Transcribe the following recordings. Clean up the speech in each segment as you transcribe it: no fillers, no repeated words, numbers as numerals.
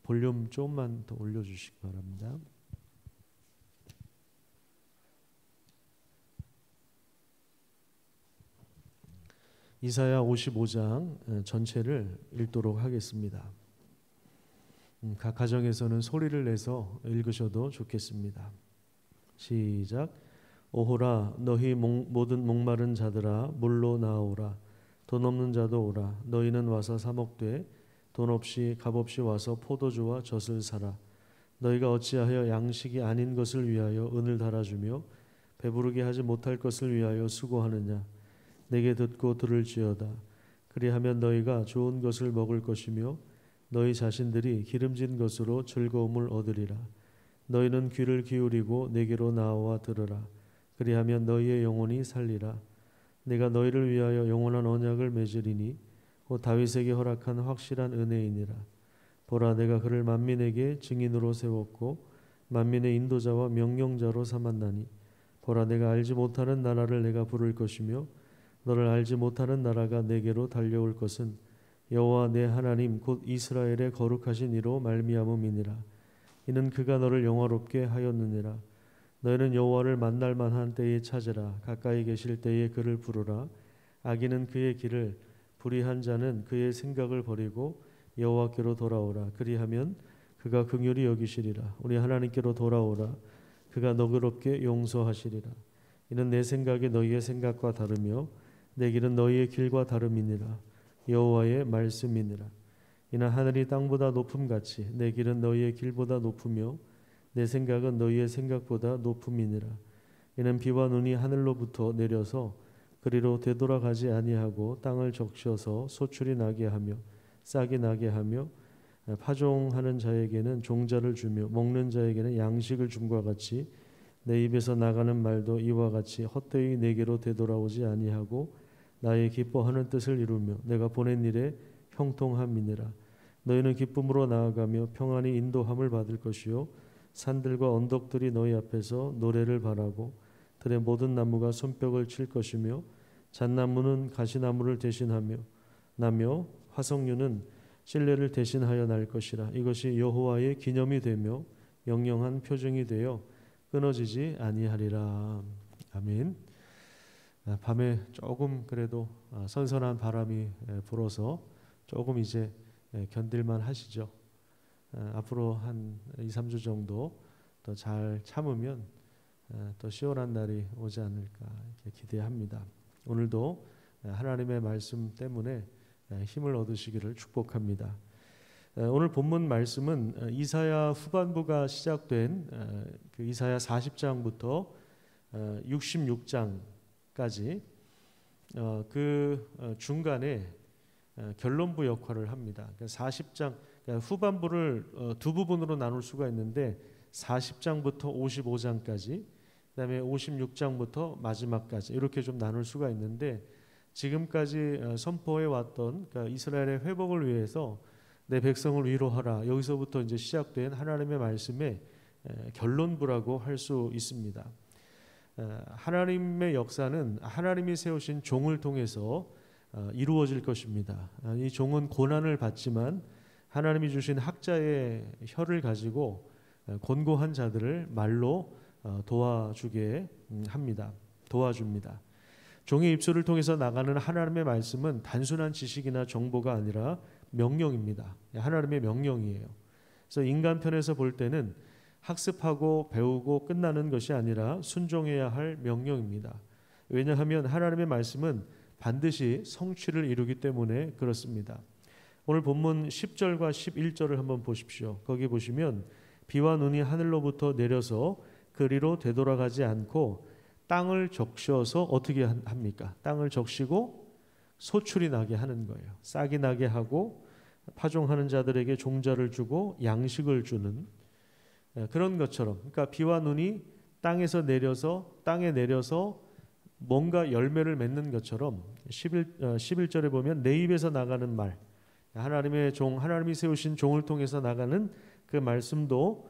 볼륨 조금만 더 올려주시기 바랍니다. 이사야 55장 전체를 읽도록 하겠습니다. 각 가정에서는 소리를 내서 읽으셔도 좋겠습니다. 시작. 오호라 너희 모든 목마른 자들아 물로 나오라. 돈 없는 자도 오라. 너희는 와서 사 먹되 돈 없이 값 없이 와서 포도주와 젖을 사라. 너희가 어찌하여 양식이 아닌 것을 위하여 은을 달아주며 배부르게 하지 못할 것을 위하여 수고하느냐. 내게 듣고 들을지어다. 그리하면 너희가 좋은 것을 먹을 것이며 너희 자신들이 기름진 것으로 즐거움을 얻으리라. 너희는 귀를 기울이고 내게로 나와 들으라. 그리하면 너희의 영혼이 살리라. 내가 너희를 위하여 영원한 언약을 맺으리니 곧 다윗에게 허락한 확실한 은혜이니라. 보라, 내가 그를 만민에게 증인으로 세웠고 만민의 인도자와 명령자로 삼았나니 보라, 내가 알지 못하는 나라를 내가 부를 것이며 너를 알지 못하는 나라가 내게로 달려올 것은 여호와 내 하나님 곧 이스라엘의 거룩하신 이로 말미암음이니라. 이는 그가 너를 영화롭게 하였느니라. 너희는 여호와를 만날 만한 때에 찾으라. 가까이 계실 때에 그를 부르라. 악인은 그의 길을, 불의한 자는 그의 생각을 버리고 여호와께로 돌아오라. 그리하면 그가 긍휼히 여기시리라. 우리 하나님께로 돌아오라. 그가 너그럽게 용서하시리라. 이는 내 생각이 너희의 생각과 다르며 내 길은 너희의 길과 다름이니라. 여호와의 말씀이니라. 이는 하늘이 땅보다 높음같이 내 길은 너희의 길보다 높으며 내 생각은 너희의 생각보다 높음이니라. 이는 비와 눈이 하늘로부터 내려서 그리로 되돌아가지 아니하고 땅을 적셔서 소출이 나게 하며 싹이 나게 하며 파종하는 자에게는 종자를 주며 먹는 자에게는 양식을 줌과 같이 내 입에서 나가는 말도 이와 같이 헛되이 내게로 되돌아오지 아니하고 나의 기뻐하는 뜻을 이루며 내가 보낸 일에 형통함이니라. 너희는 기쁨으로 나아가며 평안히 인도함을 받을 것이요 산들과 언덕들이 너희 앞에서 노래를 바라고 들의 모든 나무가 손뼉을 칠 것이며 잣나무는 가시나무를 대신하며 나며 화석류는 실레를 대신하여 날 것이라. 이것이 여호와의 기념이 되며 영영한 표징이 되어 끊어지지 아니하리라. 아멘. 밤에 조금 그래도 선선한 바람이 불어서 조금 이제 견딜만 하시죠. 앞으로 한 2, 3주 정도 더 잘 참으면 또 시원한 날이 오지 않을까 이렇게 기대합니다. 오늘도 하나님의 말씀 때문에 힘을 얻으시기를 축복합니다. 오늘 본문 말씀은 이사야 후반부가 시작된 그 이사야 40장부터 66장까지 그 중간에 결론부 역할을 합니다. 40장 후반부를 두 부분으로 나눌 수가 있는데 40장부터 55장까지 그다음에 56장부터 마지막까지 이렇게 좀 나눌 수가 있는데 지금까지 선포해 왔던 그러니까 이스라엘의 회복을 위해서 내 백성을 위로하라 여기서부터 이제 시작된 하나님의 말씀의 결론부라고 할 수 있습니다. 하나님의 역사는 하나님이 세우신 종을 통해서 이루어질 것입니다. 이 종은 고난을 받지만 하나님이 주신 학자의 혀를 가지고 곤고한 자들을 말로 도와주게 합니다. 도와줍니다. 종의 입술을 통해서 나가는 하나님의 말씀은 단순한 지식이나 정보가 아니라 명령입니다. 하나님의 명령이에요. 그래서 인간 편에서 볼 때는 학습하고 배우고 끝나는 것이 아니라 순종해야 할 명령입니다. 왜냐하면 하나님의 말씀은 반드시 성취를 이루기 때문에 그렇습니다. 오늘 본문 10절과 11절을 한번 보십시오. 거기 보시면 비와 눈이 하늘로부터 내려서 그리로 되돌아가지 않고 땅을 적셔서 어떻게 합니까? 땅을 적시고 소출이 나게 하는 거예요. 싹이 나게 하고 파종하는 자들에게 종자를 주고 양식을 주는 그런 것처럼 그러니까 비와 눈이 땅에서 내려서 땅에 내려서 뭔가 열매를 맺는 것처럼 11절에 보면 내 입에서 나가는 말 하나님의 종 하나님이 세우신 종을 통해서 나가는 그 말씀도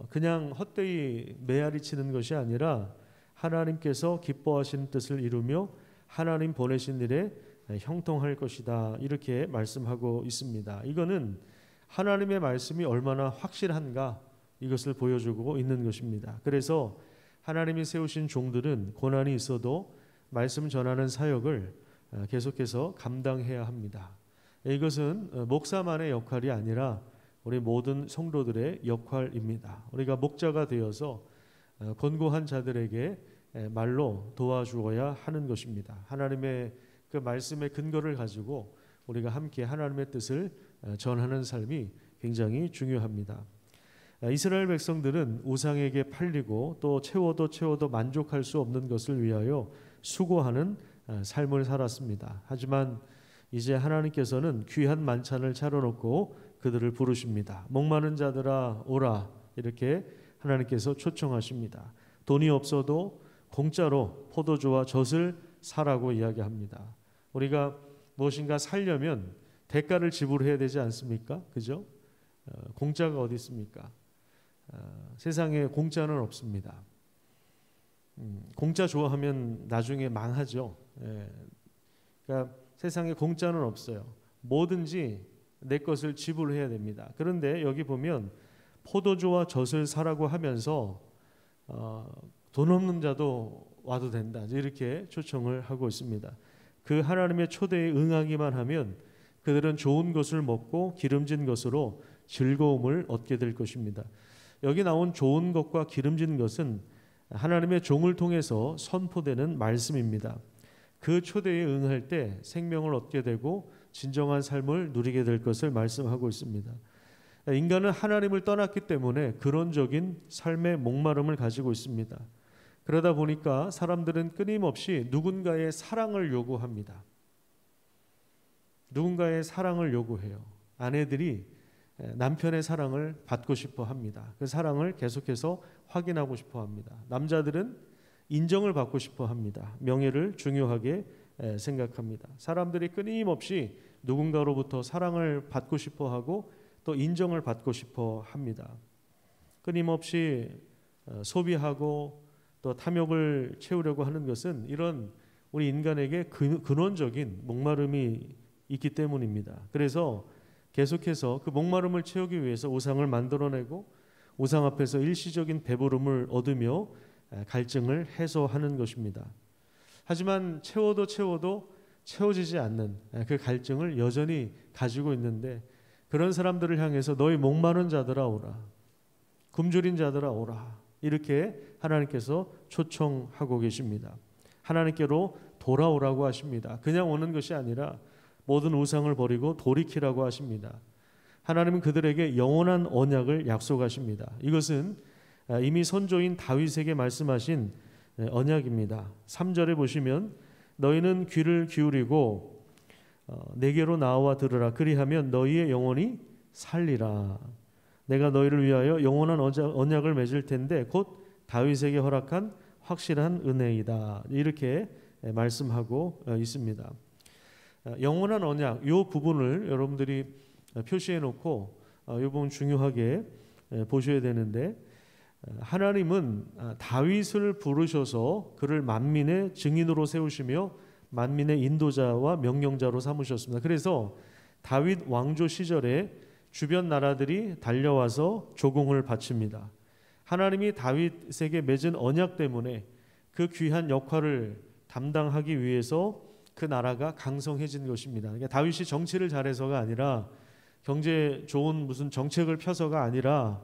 그냥 헛되이 메아리 치는 것이 아니라 하나님께서 기뻐하시는 뜻을 이루며 하나님 보내신 일에 형통할 것이다 이렇게 말씀하고 있습니다. 이거는 하나님의 말씀이 얼마나 확실한가 이것을 보여주고 있는 것입니다. 그래서 하나님이 세우신 종들은 고난이 있어도 말씀 전하는 사역을 계속해서 감당해야 합니다. 이것은 목사만의 역할이 아니라 우리 모든 성도들의 역할입니다. 우리가 목자가 되어서 권고한 자들에게 말로 도와주어야 하는 것입니다. 하나님의 그 말씀의 근거를 가지고 우리가 함께 하나님의 뜻을 전하는 삶이 굉장히 중요합니다. 이스라엘 백성들은 우상에게 팔리고 또 채워도 만족할 수 없는 것을 위하여 수고하는 삶을 살았습니다. 하지만 이제 하나님께서는 귀한 만찬을 차려놓고 그들을 부르십니다. 목마른 자들아 오라, 이렇게 하나님께서 초청하십니다. 돈이 없어도 공짜로 포도주와 젖을 사라고 이야기합니다. 우리가 무엇인가 살려면 대가를 지불해야 되지 않습니까? 그죠? 공짜가 어디 있습니까? 세상에 공짜는 없습니다. 공짜 좋아하면 나중에 망하죠. 그러니까 세상에 공짜는 없어요. 뭐든지 내 것을 지불해야 됩니다. 그런데 여기 보면 포도주와 젖을 사라고 하면서 돈 없는 자도 와도 된다, 이렇게 초청을 하고 있습니다. 그 하나님의 초대에 응하기만 하면 그들은 좋은 것을 먹고 기름진 것으로 즐거움을 얻게 될 것입니다. 여기 나온 좋은 것과 기름진 것은 하나님의 종을 통해서 선포되는 말씀입니다. 그 초대에 응할 때 생명을 얻게 되고 진정한 삶을 누리게 될 것을 말씀하고 있습니다. 인간은 하나님을 떠났기 때문에 근원적인 삶의 목마름을 가지고 있습니다. 그러다 보니까 사람들은 끊임없이 누군가의 사랑을 요구합니다. 누군가의 사랑을 요구해요. 아내들이 남편의 사랑을 받고 싶어 합니다. 그 사랑을 계속해서 확인하고 싶어 합니다. 남자들은 인정을 받고 싶어 합니다. 명예를 중요하게 생각합니다. 사람들이 끊임없이 누군가로부터 사랑을 받고 싶어 하고 또 인정을 받고 싶어 합니다. 끊임없이 소비하고 또 탐욕을 채우려고 하는 것은 이런 우리 인간에게 근원적인 목마름이 있기 때문입니다. 그래서 계속해서 그 목마름을 채우기 위해서 우상을 만들어내고 우상 앞에서 일시적인 배부름을 얻으며 갈증을 해소하는 것입니다. 하지만 채워도 채워지지 않는 그 갈증을 여전히 가지고 있는데, 그런 사람들을 향해서 너희 목마른 자들아 오라, 굶주린 자들아 오라, 이렇게 하나님께서 초청하고 계십니다. 하나님께로 돌아오라고 하십니다. 그냥 오는 것이 아니라 모든 우상을 버리고 돌이키라고 하십니다. 하나님은 그들에게 영원한 언약을 약속하십니다. 이것은 이미 선조인 다윗에게 말씀하신 언약입니다. 3절에 보시면 너희는 귀를 기울이고 내게로 나와 들으라, 그리하면 너희의 영혼이 살리라. 내가 너희를 위하여 영원한 언약을 맺을 텐데 곧 다윗에게 허락한 확실한 은혜이다, 이렇게 말씀하고 있습니다. 영원한 언약, 이 부분을 여러분들이 표시해 놓고 이 부분 중요하게 보셔야 되는데, 하나님은 다윗을 부르셔서 그를 만민의 증인으로 세우시며 만민의 인도자와 명령자로 삼으셨습니다. 그래서 다윗 왕조 시절에 주변 나라들이 달려와서 조공을 바칩니다. 하나님이 다윗에게 맺은 언약 때문에 그 귀한 역할을 담당하기 위해서 그 나라가 강성해진 것입니다. 그러니까 다윗이 정치를 잘해서가 아니라, 경제 좋은 무슨 정책을 펴서가 아니라,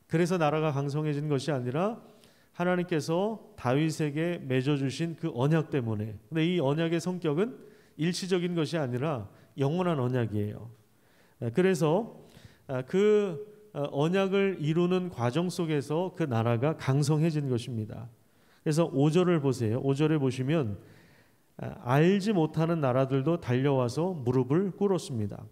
그래서 나라가 강성해진 것이 아니라 하나님께서 다윗에게 맺어주신 그 언약 때문에. 근데 이 언약의 성격은 일시적인 것이 아니라 영원한 언약이에요. 그래서 그 언약을 이루는 과정 속에서 그 나라가 강성해진 것입니다. 그래서 5절을 보세요. 5절에 보시면 알지 못하는 나라들도 달려와서 무릎을 꿇었습니다.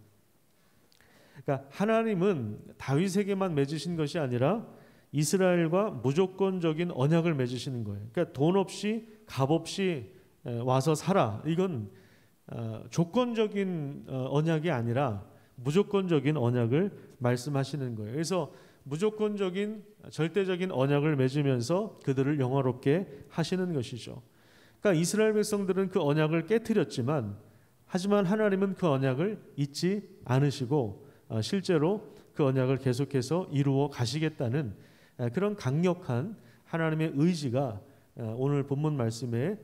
그러니까 하나님은 다윗에게만 맺으신 것이 아니라 이스라엘과 무조건적인 언약을 맺으시는 거예요. 그러니까 돈 없이 값 없이 와서 살아, 이건 조건적인 언약이 아니라 무조건적인 언약을 말씀하시는 거예요. 그래서 무조건적인 절대적인 언약을 맺으면서 그들을 영화롭게 하시는 것이죠. 그러니까 이스라엘 백성들은 그 언약을 깨트렸지만, 하지만 하나님은 그 언약을 잊지 않으시고 실제로 그 언약을 계속해서 이루어 가시겠다는 그런 강력한 하나님의 의지가 오늘 본문 말씀에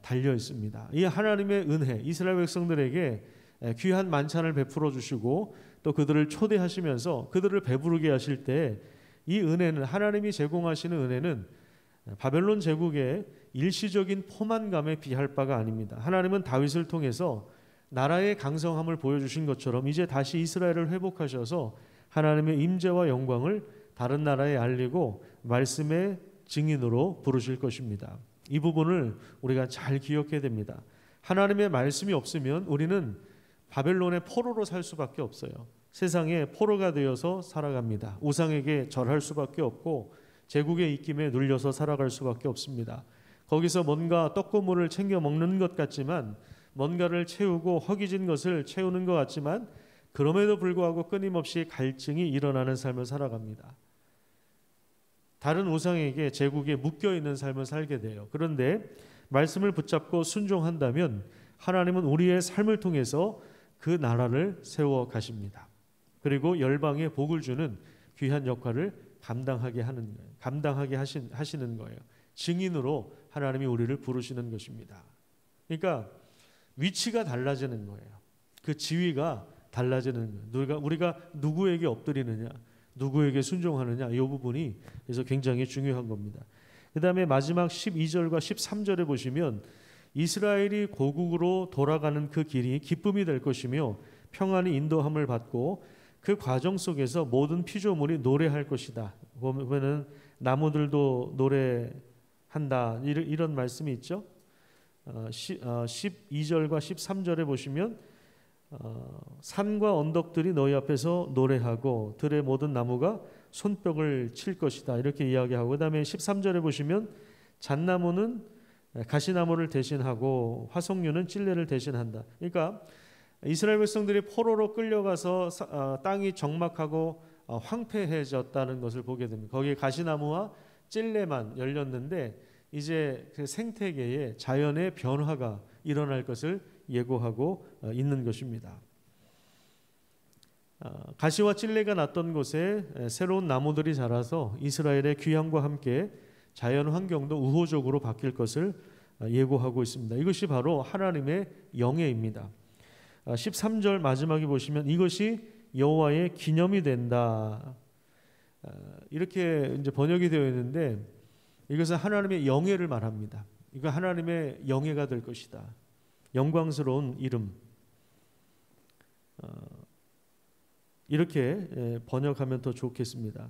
달려 있습니다. 이 하나님의 은혜, 이스라엘 백성들에게 귀한 만찬을 베풀어 주시고 또 그들을 초대하시면서 그들을 배부르게 하실 때 이 은혜는, 하나님이 제공하시는 은혜는 바벨론 제국의 일시적인 포만감에 비할 바가 아닙니다. 하나님은 다윗을 통해서 나라의 강성함을 보여주신 것처럼 이제 다시 이스라엘을 회복하셔서 하나님의 임재와 영광을 다른 나라에 알리고 말씀의 증인으로 부르실 것입니다. 이 부분을 우리가 잘 기억해야 됩니다. 하나님의 말씀이 없으면 우리는 바벨론의 포로로 살 수밖에 없어요. 세상의 포로가 되어서 살아갑니다. 우상에게 절할 수밖에 없고 제국의 입김에 눌려서 살아갈 수밖에 없습니다. 거기서 뭔가 떡고물을 챙겨 먹는 것 같지만, 뭔가를 채우고 허기진 것을 채우는 것 같지만, 그럼에도 불구하고 끊임없이 갈증이 일어나는 삶을 살아갑니다. 다른 우상에게, 제국에 묶여있는 삶을 살게 돼요. 그런데 말씀을 붙잡고 순종한다면 하나님은 우리의 삶을 통해서 그 나라를 세워 가십니다. 그리고 열방에 복을 주는 귀한 역할을 감당하게 하시는 거예요. 증인으로 하나님이 우리를 부르시는 것입니다. 그러니까 위치가 달라지는 거예요. 그 지위가 달라지는 거예요. 우리가 누구에게 엎드리느냐, 누구에게 순종하느냐, 이 부분이 그래서 굉장히 중요한 겁니다. 그 다음에 마지막 12절과 13절에 보시면 이스라엘이 고국으로 돌아가는 그 길이 기쁨이 될 것이며 평안히 인도함을 받고 그 과정 속에서 모든 피조물이 노래할 것이다. 보면은 나무들도 노래한다, 이런 말씀이 있죠. 12절과 13절에 보시면 산과 언덕들이 너희 앞에서 노래하고 들의 모든 나무가 손뼉을 칠 것이다, 이렇게 이야기하고, 그 다음에 13절에 보시면 잣나무는 가시나무를 대신하고 화석류는 찔레를 대신한다. 그러니까 이스라엘 백성들이 포로로 끌려가서 땅이 적막하고 황폐해졌다는 것을 보게 됩니다. 거기에 가시나무와 찔레만 열렸는데 이제 그 생태계에 자연의 변화가 일어날 것을 예고하고 있는 것입니다. 가시와 찔레가 났던 곳에 새로운 나무들이 자라서 이스라엘의 귀향과 함께 자연 환경도 우호적으로 바뀔 것을 예고하고 있습니다. 이것이 바로 하나님의 영예입니다. 13절 마지막에 보시면 이것이 여호와의 기념이 된다, 이렇게 이제 번역이 되어 있는데 이것은 하나님의 영예를 말합니다. 이거 하나님의 영예가 될 것이다. 영광스러운 이름, 이렇게 번역하면 더 좋겠습니다.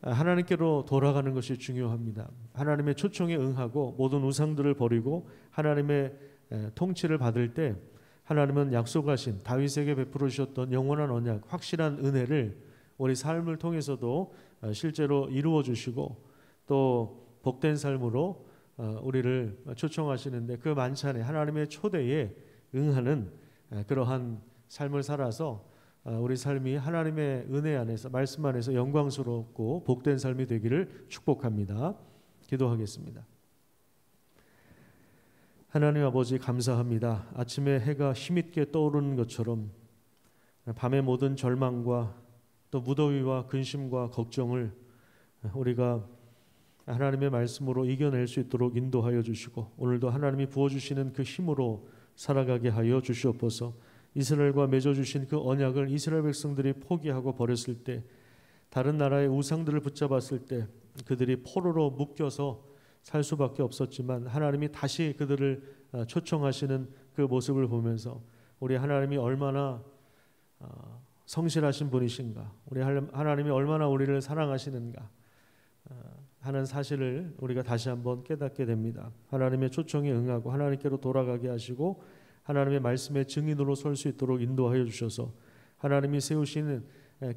하나님께로 돌아가는 것이 중요합니다. 하나님의 초청에 응하고 모든 우상들을 버리고 하나님의 통치를 받을 때 하나님은 약속하신 다윗에게 베풀어 주셨던 영원한 언약, 확실한 은혜를 우리 삶을 통해서도 실제로 이루어 주시고 또 복된 삶으로 우리를 초청하시는데 그 만찬에 하나님의 초대에 응하는 그러한 삶을 살아서 우리 삶이 하나님의 은혜 안에서, 말씀 안에서 영광스럽고 복된 삶이 되기를 축복합니다. 기도하겠습니다. 하나님 아버지, 감사합니다. 아침에 해가 힘있게 떠오르는 것처럼 밤의 모든 절망과 또 무더위와 근심과 걱정을 우리가 하나님의 말씀으로 이겨낼 수 있도록 인도하여 주시고 오늘도 하나님이 부어주시는 그 힘으로 살아가게 하여 주시옵소서. 이스라엘과 맺어주신 그 언약을 이스라엘 백성들이 포기하고 버렸을 때, 다른 나라의 우상들을 붙잡았을 때 그들이 포로로 묶여서 살 수밖에 없었지만 하나님이 다시 그들을 초청하시는 그 모습을 보면서 우리 하나님이 얼마나 성실하신 분이신가, 우리 하나님이 얼마나 우리를 사랑하시는가 하는 사실을 우리가 다시 한번 깨닫게 됩니다. 하나님의 초청에 응하고 하나님께로 돌아가게 하시고 하나님의 말씀의 증인으로 설 수 있도록 인도하여 주셔서 하나님이 세우시는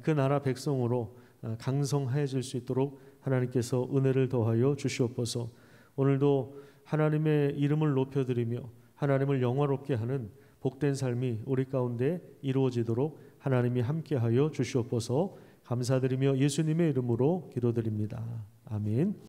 그 나라 백성으로 강성해질 수 있도록 하나님께서 은혜를 더하여 주시옵소서. 오늘도 하나님의 이름을 높여드리며 하나님을 영화롭게 하는 복된 삶이 우리 가운데 이루어지도록 하나님이 함께하여 주시옵소서. 감사드리며 예수님의 이름으로 기도드립니다. 아멘.